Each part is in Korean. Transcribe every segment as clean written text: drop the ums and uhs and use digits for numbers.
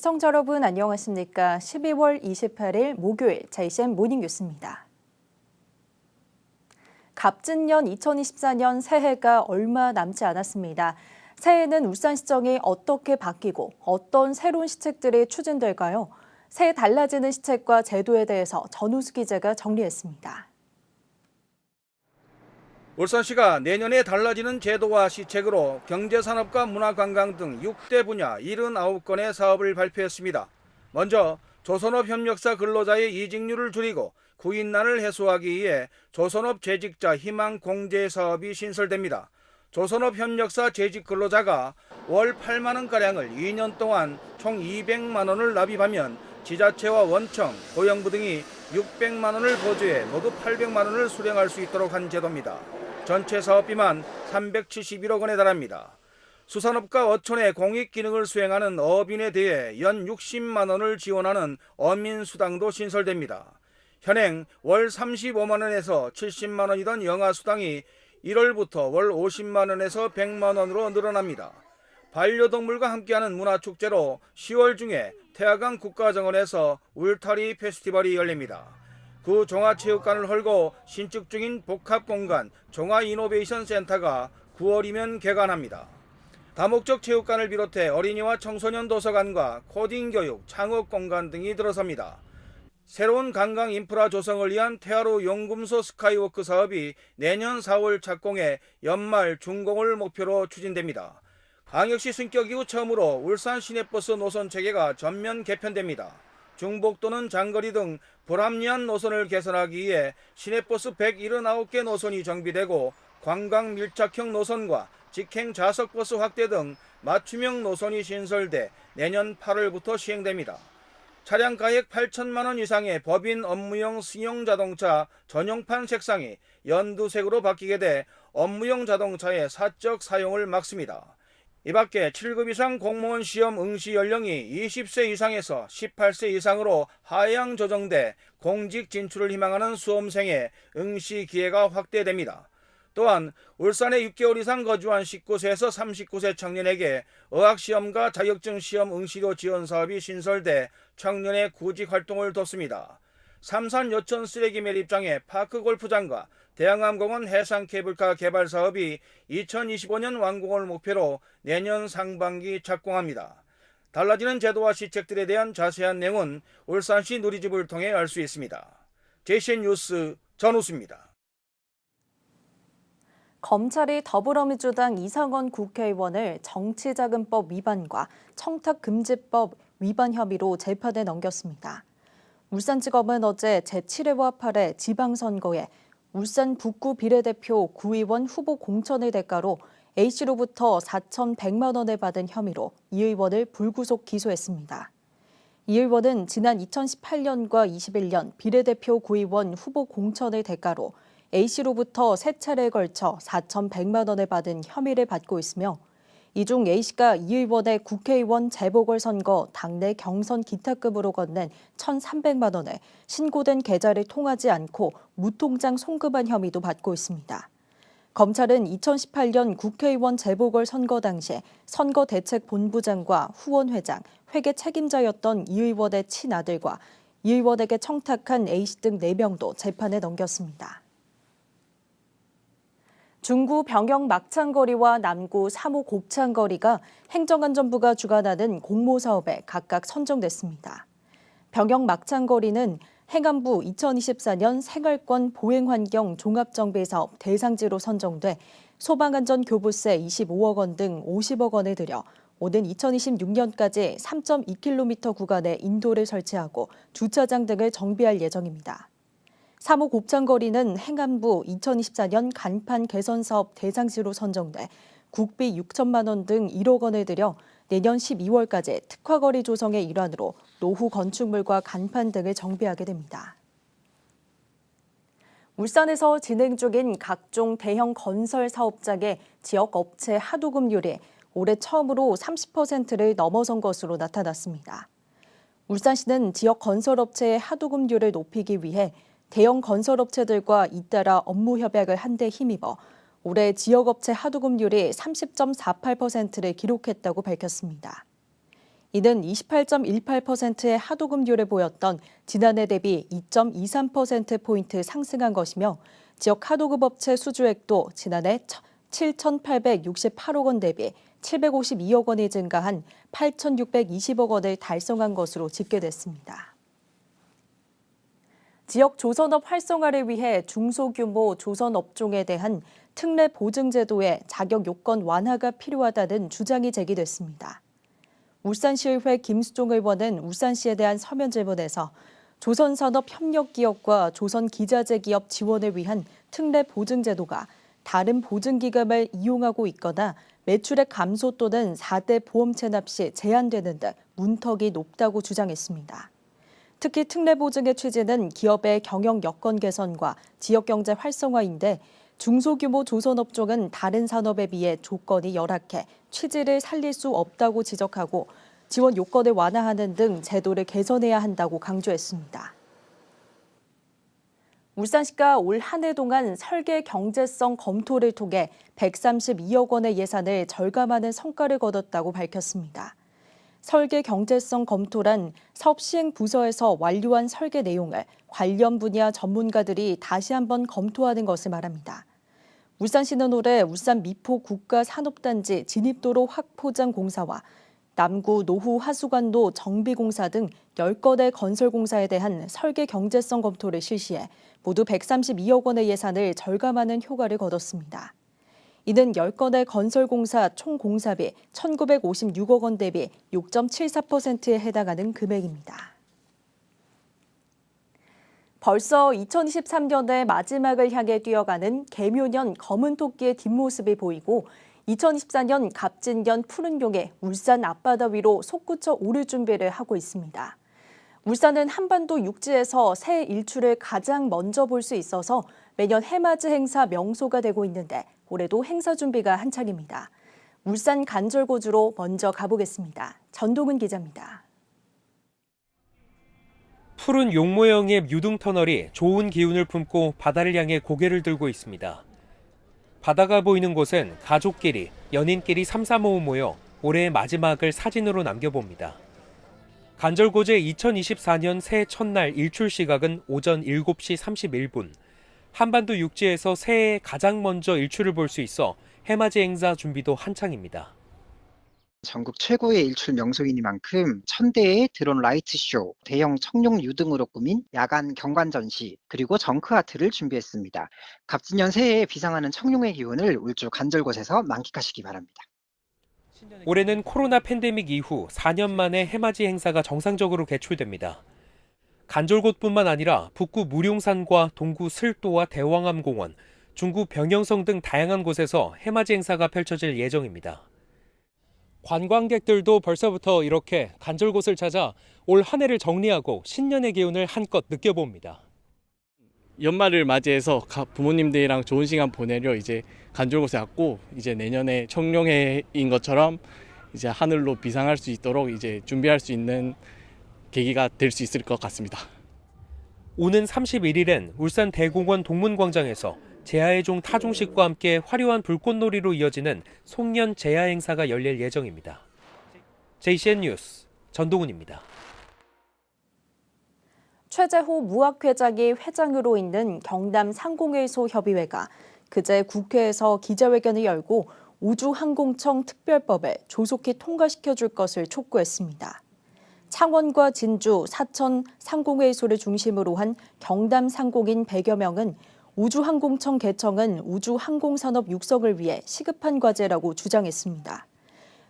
시청자 여러분 안녕하십니까? 12월 28일 목요일 JCN 모닝 뉴스입니다. 갑진년 2024년 새해가 얼마 남지 않았습니다. 새해에는 울산시청이 어떻게 바뀌고 어떤 새로운 시책들이 추진될까요? 새해 달라지는 시책과 제도에 대해서 전우수 기자가 정리했습니다. 울산시가 내년에 달라지는 제도와 시책으로 경제산업과 문화관광 등 6대 분야 79건의 사업을 발표했습니다. 먼저 조선업 협력사 근로자의 이직률을 줄이고 구인난을 해소하기 위해 조선업 재직자 희망 공제 사업이 신설됩니다. 조선업 협력사 재직 근로자가 월 8만 원가량을 2년 동안 총 200만 원을 납입하면 지자체와 원청, 고용부 등이 600만 원을 보조해 모두 800만 원을 수령할 수 있도록 한 제도입니다. 전체 사업비만 371억 원에 달합니다. 수산업과 어촌의 공익 기능을 수행하는 어업인에 대해 연 60만 원을 지원하는 어민수당도 신설됩니다. 현행 월 35만 원에서 70만 원이던 영아수당이 1월부터 월 50만 원에서 100만 원으로 늘어납니다. 반려동물과 함께하는 문화축제로 10월 중에 태화강 국가정원에서 울타리 페스티벌이 열립니다. 구 종합체육관을 헐고 신축 중인 복합공간 종합이노베이션센터가 9월이면 개관합니다. 다목적 체육관을 비롯해 어린이와 청소년 도서관과 코딩 교육, 창업공간 등이 들어섭니다. 새로운 관광 인프라 조성을 위한 태화로 용금소 스카이워크 사업이 내년 4월 착공해 연말 준공을 목표로 추진됩니다. 광역시 승격 이후 처음으로 울산 시내버스 노선 체계가 전면 개편됩니다. 중복도는 장거리 등 불합리한 노선을 개선하기 위해 시내버스 179개 노선이 정비되고 관광 밀착형 노선과 직행 좌석버스 확대 등 맞춤형 노선이 신설돼 내년 8월부터 시행됩니다. 차량가액 8천만 원 이상의 법인 업무용 승용자동차 전용판 색상이 연두색으로 바뀌게 돼 업무용 자동차의 사적 사용을 막습니다. 이 밖에 7급 이상 공무원 시험 응시 연령이 20세 이상에서 18세 이상으로 하향 조정돼 공직 진출을 희망하는 수험생의 응시 기회가 확대됩니다. 또한 울산에 6개월 이상 거주한 19세에서 39세 청년에게 어학시험과 자격증 시험 응시료 지원 사업이 신설돼 청년의 구직 활동을 돕습니다. 삼산 여천 쓰레기 매립장의 파크골프장과 대양암공원 해상케이블카 개발 사업이 2025년 완공을 목표로 내년 상반기 착공합니다. 달라지는 제도와 시책들에 대한 자세한 내용은 울산시 누리집을 통해 알 수 있습니다. JCN 뉴스 전우수입니다. 검찰이 더불어민주당 이상원 국회의원을 정치자금법 위반과 청탁금지법 위반 혐의로 재판에 넘겼습니다. 울산지검은 어제 제7회와 8회 지방선거에 울산 북구 비례대표 구의원 후보 공천의 대가로 A씨로부터 4,100만 원을 받은 혐의로 이 의원을 불구속 기소했습니다. 이 의원은 지난 2018년과 21년 비례대표 구의원 후보 공천의 대가로 A씨로부터 3차례에 걸쳐 4,100만 원을 받은 혐의를 받고 있으며 이 중 A씨가 이 의원의 국회의원 재보궐선거 당내 경선 기타금으로 건넨 1,300만 원을 신고된 계좌를 통하지 않고 무통장 송금한 혐의도 받고 있습니다. 검찰은 2018년 국회의원 재보궐선거 당시 선거대책본부장과 후원회장, 회계 책임자였던 이 의원의 친아들과 이 의원에게 청탁한 A씨 등 4명도 재판에 넘겼습니다. 중구 병영 막창거리와 남구 3호 곱창거리가 행정안전부가 주관하는 공모사업에 각각 선정됐습니다. 병영 막창거리는 행안부 2024년 생활권 보행환경 종합정비사업 대상지로 선정돼 소방안전교부세 25억 원 등 50억 원을 들여 오는 2026년까지 3.2km 구간에 인도를 설치하고 주차장 등을 정비할 예정입니다. 3호 곱창거리는 행안부 2024년 간판 개선사업 대상지로 선정돼 국비 6천만 원 등 1억 원을 들여 내년 12월까지 특화거리 조성의 일환으로 노후 건축물과 간판 등을 정비하게 됩니다. 울산에서 진행 중인 각종 대형 건설 사업장의 지역 업체 하도급률이 올해 처음으로 30%를 넘어선 것으로 나타났습니다. 울산시는 지역 건설업체의 하도급률을 높이기 위해 대형 건설업체들과 잇따라 업무 협약을 한데 힘입어 올해 지역업체 하도급률이 30.48%를 기록했다고 밝혔습니다. 이는 28.18%의 하도급률을 보였던 지난해 대비 2.23%포인트 상승한 것이며 지역 하도급 업체 수주액도 지난해 7,868억 원 대비 752억 원이 증가한 8,620억 원을 달성한 것으로 집계됐습니다. 지역 조선업 활성화를 위해 중소규모 조선업종에 대한 특례 보증 제도의 자격 요건 완화가 필요하다는 주장이 제기됐습니다. 울산시의회 김수종 의원은 울산시에 대한 서면 질문에서 조선산업협력기업과 조선기자재기업 지원을 위한 특례 보증 제도가 다른 보증기금을 이용하고 있거나 매출액 감소 또는 4대 보험 체납 시 제한되는 등 문턱이 높다고 주장했습니다. 특히 특례 보증의 취지는 기업의 경영 여건 개선과 지역경제 활성화인데 중소규모 조선업종은 다른 산업에 비해 조건이 열악해 취지를 살릴 수 없다고 지적하고 지원 요건을 완화하는 등 제도를 개선해야 한다고 강조했습니다. 울산시가 올 한 해 동안 설계 경제성 검토를 통해 132억 원의 예산을 절감하는 성과를 거뒀다고 밝혔습니다. 설계 경제성 검토란 사업 시행 부서에서 완료한 설계 내용을 관련 분야 전문가들이 다시 한번 검토하는 것을 말합니다. 울산시는 올해 울산 미포 국가산업단지 진입도로 확포장 공사와 남구 노후 하수관로 정비공사 등 10건의 건설공사에 대한 설계 경제성 검토를 실시해 모두 132억 원의 예산을 절감하는 효과를 거뒀습니다. 이는 10건의 건설공사 총 공사비 1,956억 원 대비 6.74%에 해당하는 금액입니다. 벌써 2023년의 마지막을 향해 뛰어가는 개묘년 검은 토끼의 뒷모습이 보이고 2024년 갑진년 푸른 용에 울산 앞바다 위로 솟구쳐 오를 준비를 하고 있습니다. 울산은 한반도 육지에서 새 일출을 가장 먼저 볼 수 있어서 매년 해맞이 행사 명소가 되고 있는데 올해도 행사 준비가 한창입니다. 울산 간절곶으로 먼저 가보겠습니다. 전동은 기자입니다. 푸른 용 모형의 유등터널이 좋은 기운을 품고 바다를 향해 고개를 들고 있습니다. 바다가 보이는 곳은 가족끼리, 연인끼리 삼삼오오 모여 올해의 마지막을 사진으로 남겨봅니다. 간절곶의 2024년 새해 첫날 일출 시각은 오전 7시 31분. 한반도 육지에서 새해에 가장 먼저 일출을 볼 수 있어 해맞이 행사 준비도 한창입니다. 전국 최고의 일출 명소이니만큼 1000대의 드론 라이트쇼, 대형 청룡 유등으로 꾸민 야간 경관 전시, 그리고 정크 아트를 준비했습니다. 갑진년 새해에 비상하는 청룡의 기운을 울주 간절곶에서 만끽하시기 바랍니다. 올해는 코로나 팬데믹 이후 4년 만에 해맞이 행사가 정상적으로 개최됩니다. 간절곶뿐만 아니라 북구 무룡산과 동구 슬도와 대왕암공원, 중구 병영성 등 다양한 곳에서 해맞이 행사가 펼쳐질 예정입니다. 관광객들도 벌써부터 이렇게 간절곶을 찾아 올 한 해를 정리하고 신년의 기운을 한껏 느껴봅니다. 연말을 맞이해서 부모님들이랑 좋은 시간 보내려 이제 간절곶에 왔고 이제 내년에 청룡해인 것처럼 이제 하늘로 비상할 수 있도록 이제 준비할 수 있는 계기가 될 수 있을 것 같습니다. 오는 31일엔 울산 대공원 동문광장에서 제야의 종 타종식과 함께 화려한 불꽃놀이로 이어지는 송년 제야 행사가 열릴 예정입니다. JCN 뉴스 전동훈입니다. 최재호 무학회장이 회장으로 있는 경남 상공회의소 협의회가 그제 국회에서 기자회견을 열고 우주항공청 특별법을 조속히 통과시켜줄 것을 촉구했습니다. 창원과 진주, 사천 상공회의소를 중심으로 한 경남 상공인 100여 명은 우주항공청 개청은 우주항공산업 육성을 위해 시급한 과제라고 주장했습니다.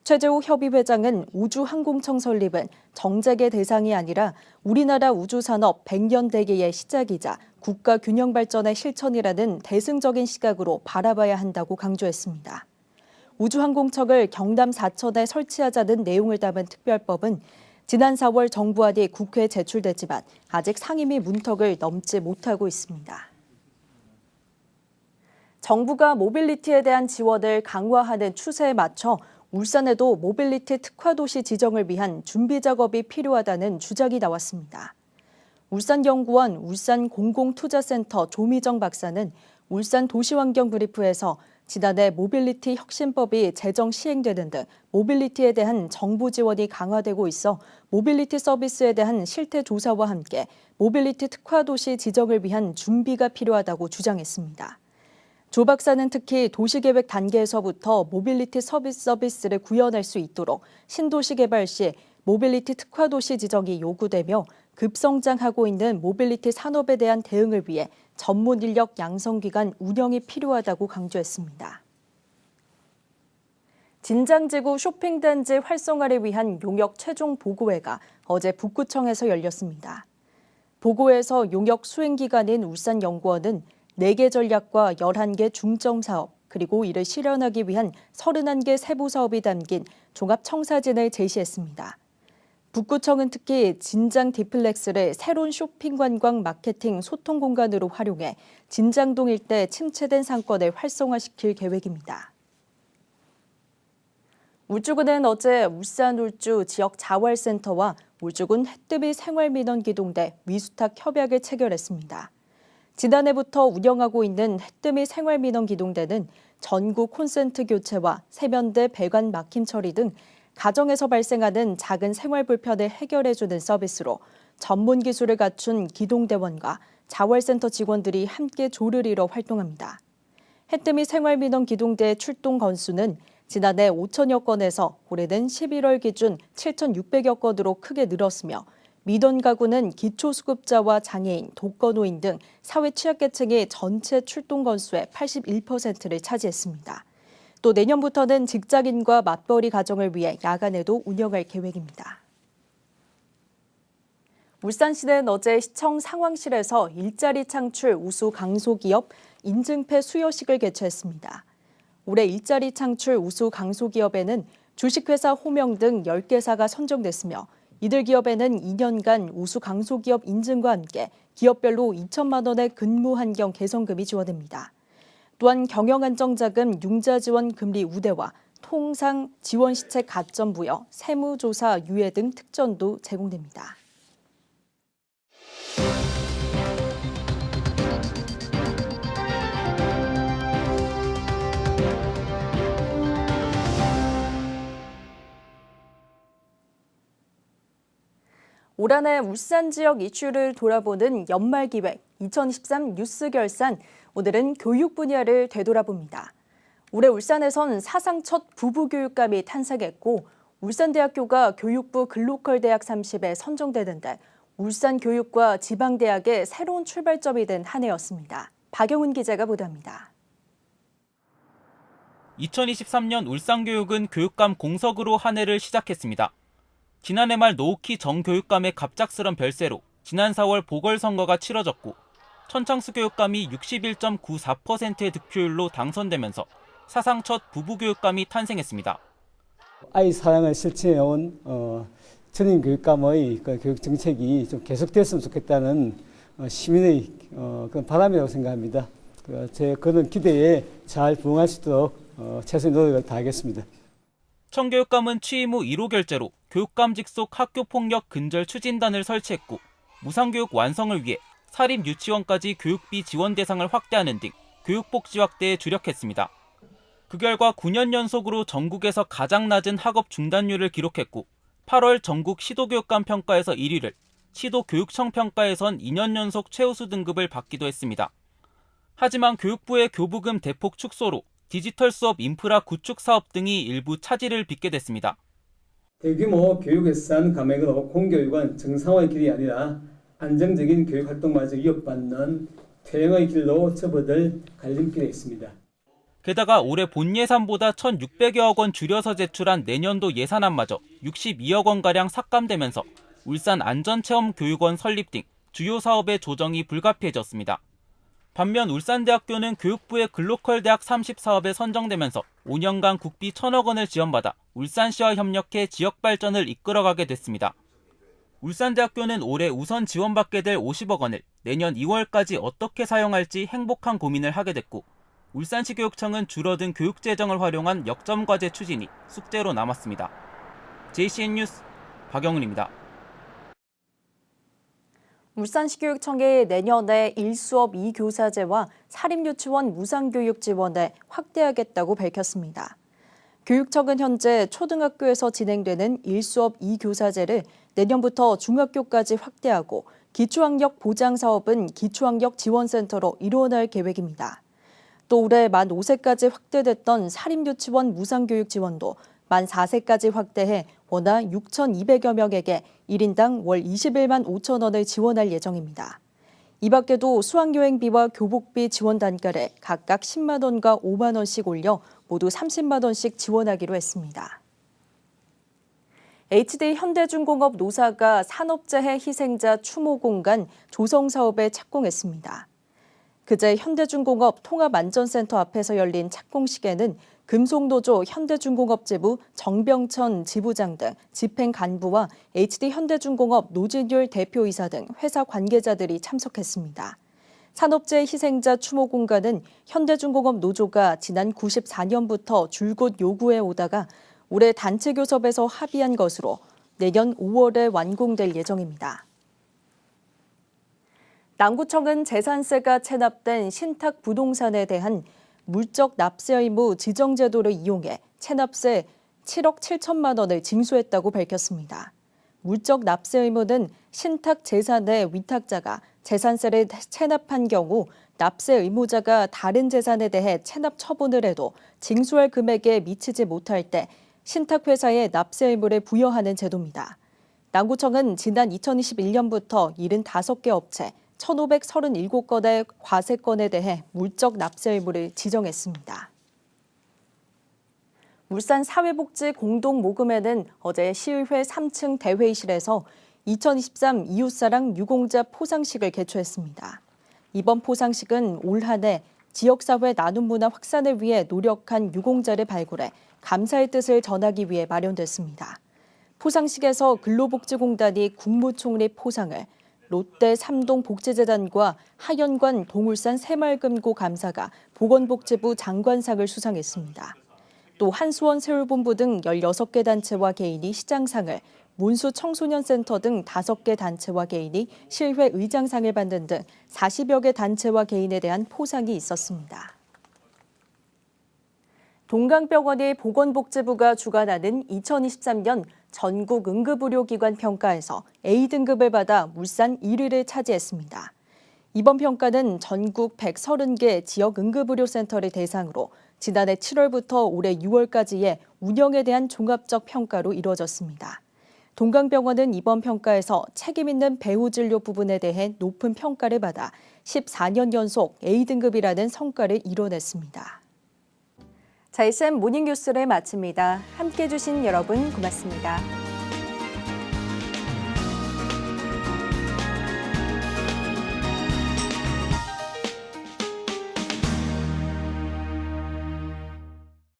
최재호 협의회장은 우주항공청 설립은 정책의 대상이 아니라 우리나라 우주산업 100년 대계의 시작이자 국가 균형 발전의 실천이라는 대승적인 시각으로 바라봐야 한다고 강조했습니다. 우주항공청을 경남 사천에 설치하자는 내용을 담은 특별법은 지난 4월 정부안이 국회에 제출됐지만 아직 상임위 문턱을 넘지 못하고 있습니다. 정부가 모빌리티에 대한 지원을 강화하는 추세에 맞춰 울산에도 모빌리티 특화도시 지정을 위한 준비 작업이 필요하다는 주장이 나왔습니다. 울산연구원 울산공공투자센터 조미정 박사는 울산 도시환경 브리프에서 지난해 모빌리티 혁신법이 제정 시행되는 등 모빌리티에 대한 정부 지원이 강화되고 있어 모빌리티 서비스에 대한 실태 조사와 함께 모빌리티 특화도시 지정을 위한 준비가 필요하다고 주장했습니다. 조 박사는 특히 도시계획 단계에서부터 모빌리티 서비스를 구현할 수 있도록 신도시 개발 시 모빌리티 특화도시 지정이 요구되며 급성장하고 있는 모빌리티 산업에 대한 대응을 위해 전문 인력 양성기관 운영이 필요하다고 강조했습니다. 진장지구 쇼핑단지 활성화를 위한 용역 최종 보고회가 어제 북구청에서 열렸습니다. 보고회에서 용역 수행기관인 울산연구원은 4개 전략과 11개 중점 사업, 그리고 이를 실현하기 위한 31개 세부 사업이 담긴 종합 청사진을 제시했습니다. 북구청은 특히 진장 디플렉스를 새로운 쇼핑 관광 마케팅 소통 공간으로 활용해 진장동 일대 침체된 상권을 활성화시킬 계획입니다. 울주군은 어제 울산 울주 지역 자활센터와 울주군 해뜨비 생활민원기동대 위수탁 협약을 체결했습니다. 지난해부터 운영하고 있는 해뜨미 생활민원기동대는 전구 콘센트 교체와 세면대 배관 막힘 처리 등 가정에서 발생하는 작은 생활 불편을 해결해주는 서비스로 전문 기술을 갖춘 기동대원과 자활센터 직원들이 함께 조를 이뤄 활동합니다. 해뜨미 생활민원 기동대의 출동 건수는 지난해 5천여 건에서 올해는 11월 기준 7,600여 건으로 크게 늘었으며 민원 가구는 기초수급자와 장애인, 독거노인 등 사회 취약계층의 전체 출동 건수의 81%를 차지했습니다. 또 내년부터는 직장인과 맞벌이 가정을 위해 야간에도 운영할 계획입니다. 울산시는 어제 시청 상황실에서 일자리 창출 우수 강소기업 인증패 수여식을 개최했습니다. 올해 일자리 창출 우수 강소기업에는 주식회사 호명 등 10개사가 선정됐으며 이들 기업에는 2년간 우수 강소기업 인증과 함께 기업별로 2천만 원의 근무 환경 개선금이 지원됩니다. 또한 경영안정자금 융자지원 금리 우대와 통상 지원시책 가점 부여, 세무조사 유예 등 특전도 제공됩니다. 올 한 해 울산 지역 이슈를 돌아보는 연말기획 2023 뉴스 결산, 오늘은 교육 분야를 되돌아봅니다. 올해 울산에선 사상 첫 부부교육감이 탄생했고 울산대학교가 교육부 글로컬 대학 30에 선정되는 등 울산교육과 지방대학의 새로운 출발점이 된 한 해였습니다. 박영훈 기자가 보도합니다. 2023년 울산교육은 교육감 공석으로 한 해를 시작했습니다. 지난해 말 노욱희 정 교육감의 갑작스런 별세로 지난 4월 보궐선거가 치러졌고 천창수 교육감이 61.94%의 득표율로 당선되면서 사상 첫 부부교육감이 탄생했습니다. 아이 사랑을 실천해온 전임 교육감의 교육 정책이 좀 계속됐으면 좋겠다는 시민의 그런 바람이라고 생각합니다. 제 그런 기대에 잘 부응할 수 있도록 최선의 노력을 다하겠습니다. 청 교육감은 취임 후 1호 결재로 교육감 직속 학교폭력 근절 추진단을 설치했고 무상교육 완성을 위해 사립 유치원까지 교육비 지원 대상을 확대하는 등 교육복지 확대에 주력했습니다. 그 결과 9년 연속으로 전국에서 가장 낮은 학업 중단율을 기록했고 8월 전국 시도교육감 평가에서 1위를, 시도교육청 평가에선 2년 연속 최우수 등급을 받기도 했습니다. 하지만 교육부의 교부금 대폭 축소로 디지털 수업 인프라 구축 사업 등이 일부 차질을 빚게 됐습니다. 대규모 교육 예산 감액으로 공교육은 정상화의 길이 아니라 안정적인 교육 활동마저 위협받는 퇴행의 길로 접어들 갈림길에 있습니다. 게다가 올해 본 예산보다 1,600여억 원 줄여서 제출한 내년도 예산안마저 62억 원가량 삭감되면서 울산 안전체험교육원 설립 등 주요 사업의 조정이 불가피해졌습니다. 반면 울산대학교는 교육부의 글로컬 대학 30 사업에 선정되면서 5년간 국비 1,000억 원을 지원받아 울산시와 협력해 지역 발전을 이끌어가게 됐습니다. 울산대학교는 올해 우선 지원받게 될 50억 원을 내년 2월까지 어떻게 사용할지 행복한 고민을 하게 됐고 울산시 교육청은 줄어든 교육재정을 활용한 역점과제 추진이 숙제로 남았습니다. JCN 뉴스 박영훈입니다. 울산시 교육청이 내년에 1수업 2교사제와 사립유치원 무상교육 지원을 확대하겠다고 밝혔습니다. 교육청은 현재 초등학교에서 진행되는 1수업 2교사제를 내년부터 중학교까지 확대하고 기초학력 보장 사업은 기초학력 지원센터로 이루어날 계획입니다. 또 올해 만 5세까지 확대됐던 사립유치원 무상교육 지원도 만 4세까지 확대해 원화 6,200여 명에게 1인당 월 21만 5천 원을 지원할 예정입니다. 이 밖에도 수학여행비와 교복비 지원 단가를 각각 10만 원과 5만 원씩 올려 모두 30만 원씩 지원하기로 했습니다. HD 현대중공업 노사가 산업재해 희생자 추모 공간 조성 사업에 착공했습니다. 그제 현대중공업 통합안전센터 앞에서 열린 착공식에는 금속노조 현대중공업 지부 정병천 지부장 등 집행 간부와 HD 현대중공업 노진율 대표이사 등 회사 관계자들이 참석했습니다. 산업재해 희생자 추모 공간은 현대중공업 노조가 지난 94년부터 줄곧 요구해 오다가 올해 단체 교섭에서 합의한 것으로 내년 5월에 완공될 예정입니다. 남구청은 재산세가 체납된 신탁 부동산에 대한 물적 납세 의무 지정 제도를 이용해 체납세 7억 7천만 원을 징수했다고 밝혔습니다. 물적 납세 의무는 신탁 재산의 위탁자가 재산세를 체납한 경우 납세 의무자가 다른 재산에 대해 체납 처분을 해도 징수할 금액에 미치지 못할 때 신탁회사에 납세 의무를 부여하는 제도입니다. 남구청은 지난 2021년부터 75개 업체 1,537건의 과세건에 대해 물적 납세 의무를 지정했습니다. 울산 사회복지공동모금회는 어제 시의회 3층 대회의실에서 2023 이웃사랑 유공자 포상식을 개최했습니다. 이번 포상식은 올 한 해 지역사회 나눔 문화 확산을 위해 노력한 유공자를 발굴해 감사의 뜻을 전하기 위해 마련됐습니다. 포상식에서 근로복지공단이 국무총리 포상을, 롯데 삼동복지재단과 하연관 동울산 새마을금고 감사가 보건복지부 장관상을 수상했습니다. 또 한수원 세울본부 등 16개 단체와 개인이 시장상을, 문수 청소년센터 등 5개 단체와 개인이 실회 의장상을 받는 등 40여 개 단체와 개인에 대한 포상이 있었습니다. 동강병원이 보건복지부가 주관하는 2023년 전국 응급의료기관 평가에서 A등급을 받아 물산 1위를 차지했습니다. 이번 평가는 전국 130개 지역 응급의료센터를 대상으로 지난해 7월부터 올해 6월까지의 운영에 대한 종합적 평가로 이루어졌습니다. 동강병원은 이번 평가에서 책임 있는 배후 진료 부분에 대해 높은 평가를 받아 14년 연속 A등급이라는 성과를 이뤄냈습니다. 자, 이쌤 모닝뉴스를 마칩니다. 함께해 주신 여러분 고맙습니다.